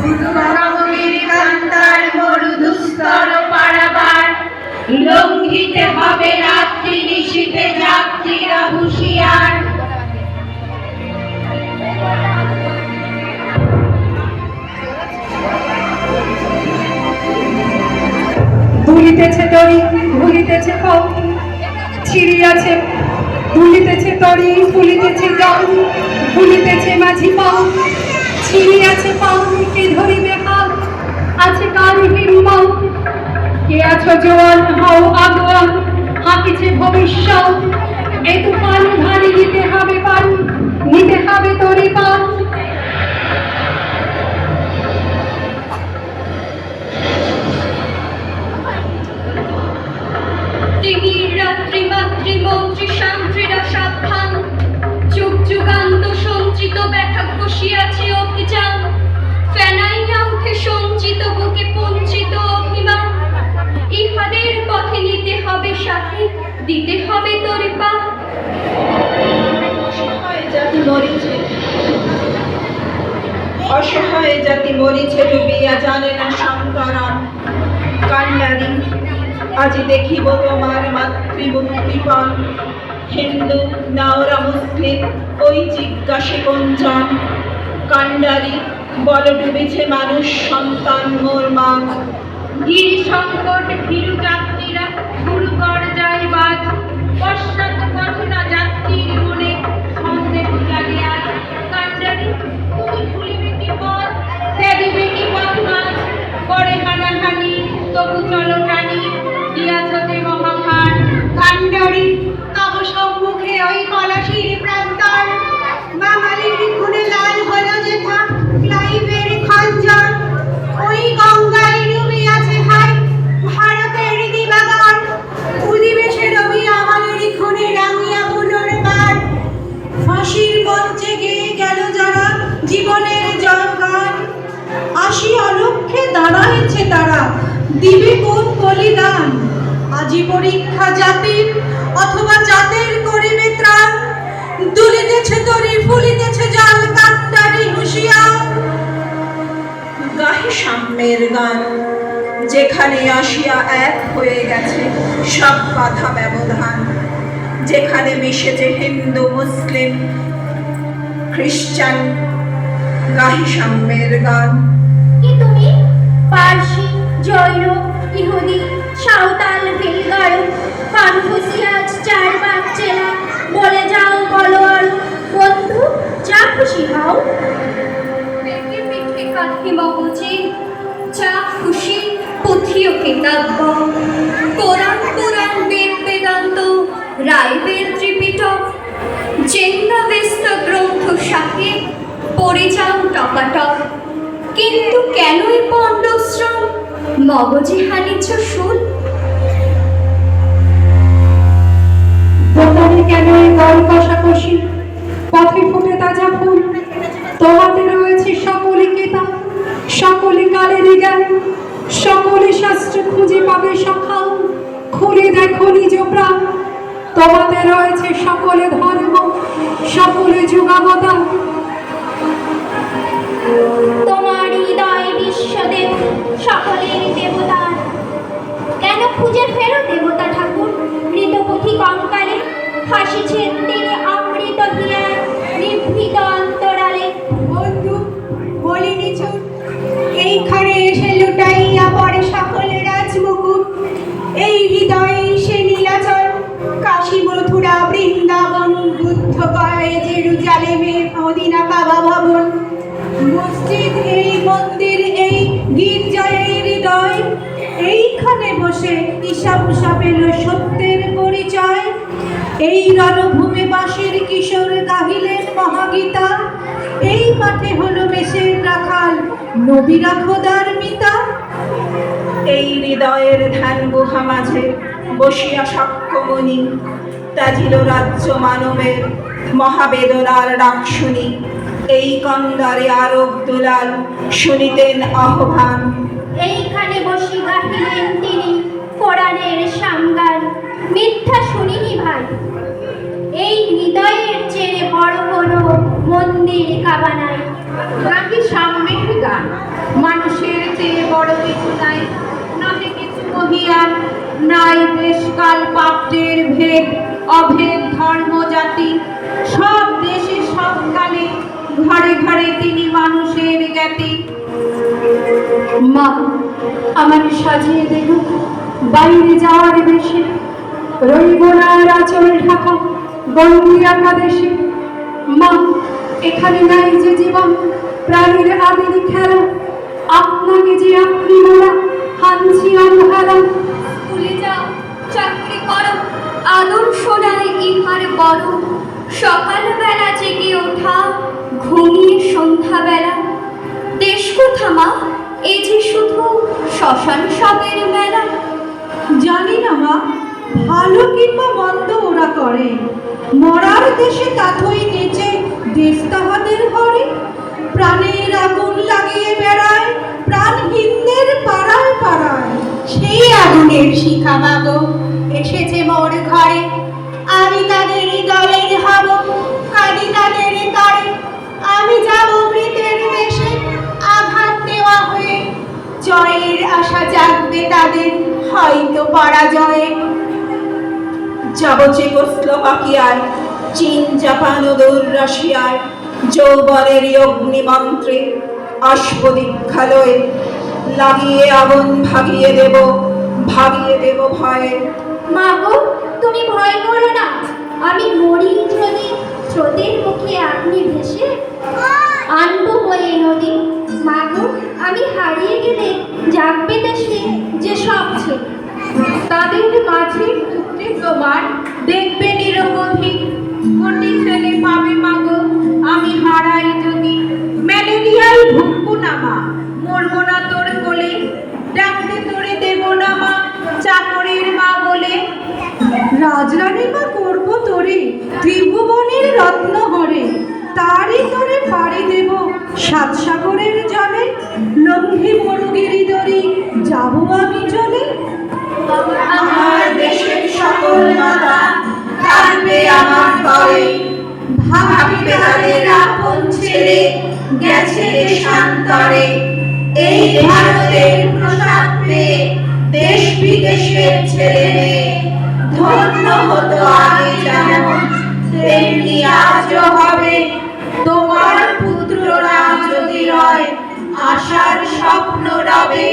দুর্গমের কান্তার মরুদুস্তর পারাবার, লঙ্ঘিতে হবে রাত্রি নিশীথে যাত্রীরা হুঁশিয়ার। দুলিতেছে তরি ভুলিতেছে ফল, ছিড়িয়াছে দুলিতেছে তরি ফুলিতেছে জল, ভুলিতেছে মাঝি পাল, ছিড়িয়াছে পাল কে ধরিবে হাত, আছে কার হিম্মত, কে আছো জোয়ান হও আগুয়ান, হাঁকিছে ভবিষ্যৎ, এ তুফান ধারে নিতে হবে পাল, নিতে হবে তরি পাল। রাত্রি মাতৃ মন্ত্রী শান্ত্রীরা সাবধান, যুগ যুগান্ত সঞ্চিত ব্যথা ঘষিয়াছে অভিযান, ফেনাইয়া উঠে সঞ্চিত বুকে পঞ্চিত অভিমান, ইহাদের পথে নিতে হবে সাথে, দিতে হবে তরি পা। অসহায় জাতি মরিছে ডুবিয়া, জানে না সন্তরণ। কান্ডারি আজি দেখিব তোমার মাতৃমুক্তিপণ, হিন্দু না ওরা মুসলিম ওই জিজ্ঞাসে কোনজন। কান্ডারি বল ডুবেছে মানুষ সন্তান মোর মা, গিরি সংকট ভীরু যাত্রীরা গুরুকর যায় বাজ, পশ্চাৎ পথনা যাত্রীর মনে সন্দেহ জাগে আজ। কান্ডারি তুমি ভুলিবে কি পথ, ত্যাগিবে কি পথ মাঝ, করে হানাহানি তবু চলো টানি, দিয়াছ যে মহাভার। কান্ডারি তব সম্মুখে ওই পলাশির প্রান্তর, বাঙালির খুনে লাল হলো যেথা ক্লাইভের খঞ্জন, ওই গঙ্গায় ডুবিয়াছে হায় ভারতের দিবাগর, উদিবেশে রবি আমাদের খুনে রাঙিয়া পুনর্বার। ফাঁসির মঞ্চে গেয়ে গেল যারা জীবনের জয়গান, আসি অলক্ষ্যে দাঁড়াইছে তারা, দিবে কোন বলিদান। আজি পরীক্ষা জাতির অথবা জাতের করিবে ত্রাণ, দুলিতেছে তরি ফুলিতেছে জল, কান্ডারি হুঁশিয়ার। গাহি সাম্যের গান, যেখানে আসিয়া এক হয়ে গেছে সব বাধা ব্যবধান, যেখানে মিশেছে হিন্দু মুসলিম খ্রিস্টান। গাহি সাম্যের গান। কি তুমি পার্সি জৈন ইহুদি সাঁওতাল বেলগাড়ো কনফুসিয়াস চারবাক চেলা, বলে যাও বলো আর বন্ধু যা খুশি হও। পেটে পিঠে কাঠি মগজে যা খুশি পুঁথিও কেতাব্য, কোরআন পুরাণ বেদ বেদান্ত রাইবের ত্রিপিটক, জেন্দাবেস্ত গ্রন্থ সাথে পড়ে যাও টকাটক। কিন্তু কেনই পণ্ডশ্রম, মগজে হানিছ শুল? দোকানে কেন এই দল কষাকষি, পথে ফুটে তাজা ফুল, তোমাতে রয়েছে সকলে কেতাব, সকলে কালেরই জ্ঞান, সকলে শাস্ত্র খুঁজে পাবে সখাও, খুলে দেখো নিজ প্রাণ। তোমাতে রয়েছে সকলে ধর্ম, সকলে যুগাবতার। তোমার হৃদয় বিশ্বদেব সকলের দেবতার, কেন খুঁজে ফেরো দেবতা ঠাকুর মৃতপথি কঙ্কালে, হাসিছেন তিনি অমৃত হিয়ার নিভৃত অন্তরালে। বন্ধু বলিনি চুপ, এইখানে এসে লুটাইয়া পড়ে সকলে রাজমুকুট, এই হৃদয়ে সে নীলাচল, কাশী মথুরা বৃন্দাবন, বুদ্ধ গয়ায় জেরুজালেমে মদিনা কাবা ভবন, মসজিদ এই মন্দির এই গির্জায় হৃদয়, এইখানে বসে ঈশা উষা পেল সত্যের পরিচয়। এই রণভূমে বাঁশের কিশোর গাহিলেন মহাগীতা, এই মাঠে হলো মেষের রাখাল নবীরা খোদার মিতা। এই হৃদয়ের ধ্যান গুহা মাঝে বসিয়া সাক্ষ্যমণি, ত্যাজিল রাজ্য মানবের মহাবেদনার ডাক শুনি। এই কন্দারে আরব দুলাল শুনিতেন আহ্বান, এইখানে বসি গাহিলেন তিনি কোরআনের সামগান। মিথ্যা শুনিনি ভাই, এই হৃদয়ের চেয়ে বড় কোনো মন্দির কাবা নাই। নাকি সাম্যের গান, মানুষের চেয়ে বড় কিছু নাই, নহে কিছু মহিয়ান, নাই দেশকাল পাত্রের ভেদ, অভেদ ধর্ম জাতি, সব দেশে সব কালে ঘরে ঘরে তিনি মানুষের জ্ঞাতি। মা, আমার সাজিয়ে দেব বাইরে যাওয়ার বেশি, রইব না আর আঁচল ঢাকা বন্দি একাদেশে। মা, এখানে নাই যে জীবন প্রাণীর আদির খেলা, আপনাকে যে আপনি মোরা হানছি অবহেলা। স্কুলে যাও, চাকরি করো, আদর্শ নাই ইহার বড়, সকালবেলা জেগে ওঠা, ঘুমিয়ে সন্ধ্যাবেলা। দেশ কোথা মা, এই যে শুধু শ্মশান সবের মেলা। জানি না মা, ভালো কিংবা মন্দ ওরা করে, মরার দেশে তাথই নেচে দেশ তাহাদের ঘরে। প্রাণের আগুন লাগিয়ে বেড়ায় প্রাণহীনদের পাড়ায় পাড়ায়, সেই আগুনের শিখা মাগো এসেছে মোর ঘরে। আমি তাদের দলের হব, কাঁদি তাদের তরে, আমি যাব মৃতের দেশে আঘাত দেওয়া হয়ে। জয়ের আশা জাগবে তাদের হয়তো পরাজয়ে। যাব চেকোস্লোভাকিয়ায়, চীন জাপান ও দূর রাশিয়ায়, যৌবনের অগ্নিমন্ত্রে আসব দীক্ষালয়ে, লাগিয়ে আগুন ভাগিয়ে দেব ভয়ে। মা গো, তুমি ভয় করো না, আমি মরি যদি স্রোতের মুখে আপনি ভেসে আনবো বয়ে নদী। মা গো, আমি হারিয়ে গেলে জাগবে দেশে যে সব ছেলে, তাদের মাঝে পুত্রে তোমার দেখবে নিরবধি, কোটি ছেলে পাবে মাগো আমি হারাই যদি। ম্যালেরিয়ায় ভুগবো না মা, মরবো না তোর কোলে, ডাকতে তোরে দেব না মা চাকরের মা বলে। রাজরানী মা করবো তোরে ত্রিভুবনের রত্ন হরে, তারই তোরে পাড়ি দেব সাত সাগরের জলে। লঙ্ঘি মরুগিরি দরি যাবো আমি চলে। আমার দেশের সকল মাতা থাকবে আমার ঘরে, ভাবিবে তাদের আপন ছেড়ে গেছে দেশান্তরে। এই ভারতের প্রসাদ পেয়ে দেশ বিদেশের ছেলে মেয়ে ধন্য হতো আগে যেমন, তেমনি আজও হবে। তোমার পুত্ররা যদি রয় আশার স্বপ্ন রবে।